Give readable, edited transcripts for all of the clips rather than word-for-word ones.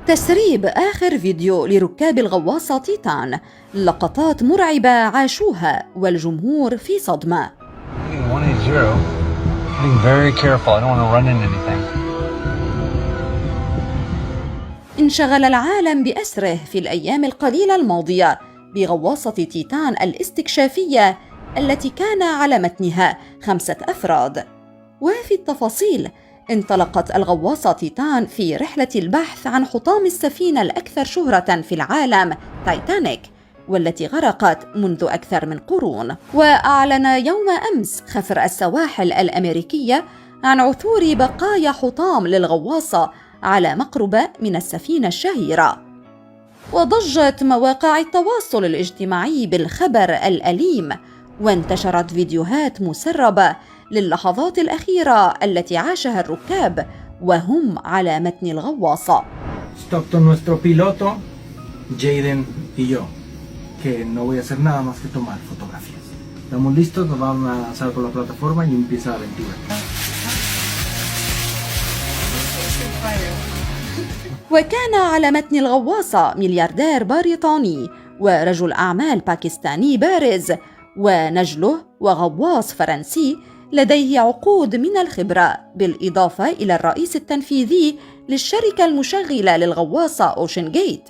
تسريب آخر فيديو لركاب الغواصة تيتان، لقطات مرعبة عاشوها والجمهور في صدمة. انشغل العالم بأسره في الأيام القليلة الماضية بغواصة تيتان الاستكشافية التي كان على متنها 5 أفراد. وفي التفاصيل، انطلقت الغواصة تيتان في رحلة البحث عن حطام السفينة الأكثر شهرة في العالم تايتانيك، والتي غرقت منذ أكثر من قرون. وأعلن يوم أمس خفر السواحل الأمريكية عن عثور بقايا حطام للغواصة على مقربة من السفينة الشهيرة. وضجت مواقع التواصل الاجتماعي بالخبر الأليم، وانتشرت فيديوهات مسربة للحظات الأخيرة التي عاشها الركاب وهم على متن الغواصة. Stockton nuestro piloto, Jaden y yo, que no voy a hacer nada más que tomar fotografías. Estamos listos, nos vamos a lanzar por la plataforma y empieza la aventura. وكان على متن الغواصة ملياردير بريطاني ورجل أعمال باكستاني بارز، ونجله وغواص فرنسي لديه عقود من الخبرة، بالإضافة إلى الرئيس التنفيذي للشركة المشغلة للغواصة أوشن جيت.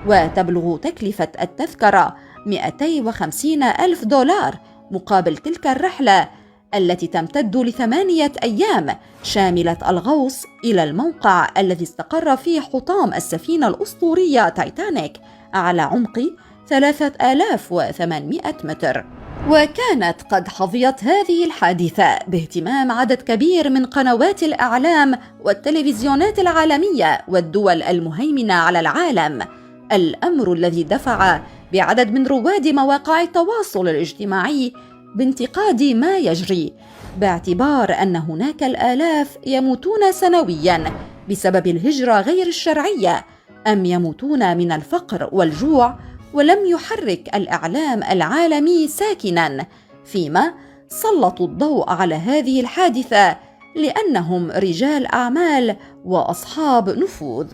وتبلغ تكلفة التذكرة 250 ألف دولار مقابل تلك الرحلة التي تمتد ل8 أيام، شاملة الغوص إلى الموقع الذي استقر فيه حطام السفينة الأسطورية تايتانيك على عمق 3800 متر. وكانت قد حظيت هذه الحادثة باهتمام عدد كبير من قنوات الإعلام والتلفزيونات العالمية والدول المهيمنة على العالم، الأمر الذي دفع بعدد من رواد مواقع التواصل الاجتماعي بانتقاد ما يجري، باعتبار أن هناك الآلاف يموتون سنوياً بسبب الهجرة غير الشرعية، أم يموتون من الفقر والجوع، ولم يحرك الإعلام العالمي ساكناً، فيما سلطوا الضوء على هذه الحادثة لأنهم رجال أعمال وأصحاب نفوذ.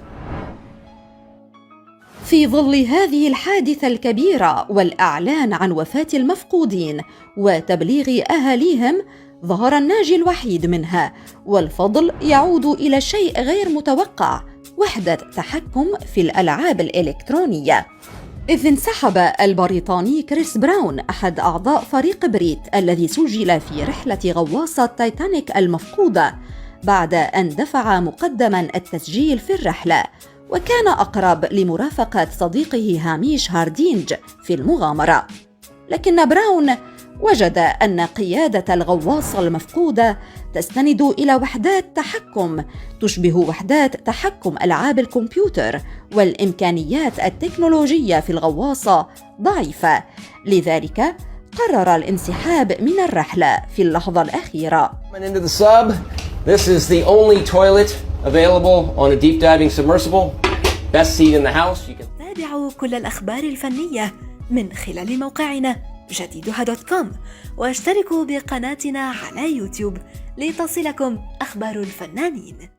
في ظل هذه الحادثة الكبيرة والإعلان عن وفاة المفقودين وتبليغ أهاليهم، ظهر الناجي الوحيد منها، والفضل يعود إلى شيء غير متوقع: وحدة تحكم في الألعاب الإلكترونية. إذ انسحب البريطاني كريس براون، أحد أعضاء فريق بريت الذي سجل في رحلة غواصة تايتانيك المفقودة، بعد أن دفع مقدما التسجيل في الرحلة، وكان أقرب لمرافقة صديقه هاميش هاردينج في المغامرة. لكن براون وجد أن قيادة الغواصة المفقودة تستند إلى وحدات تحكم تشبه وحدات تحكم ألعاب الكمبيوتر، والإمكانيات التكنولوجية في الغواصة ضعيفة، لذلك قرر الانسحاب من الرحلة في اللحظة الأخيرة. This is the only toilet available on a deep diving submersible. Best seat in the house. تابعوا كل الأخبار الفنية من خلال موقعنا جديدها.com، واشتركوا بقناتنا على يوتيوب لتصلكم أخبار الفنانين.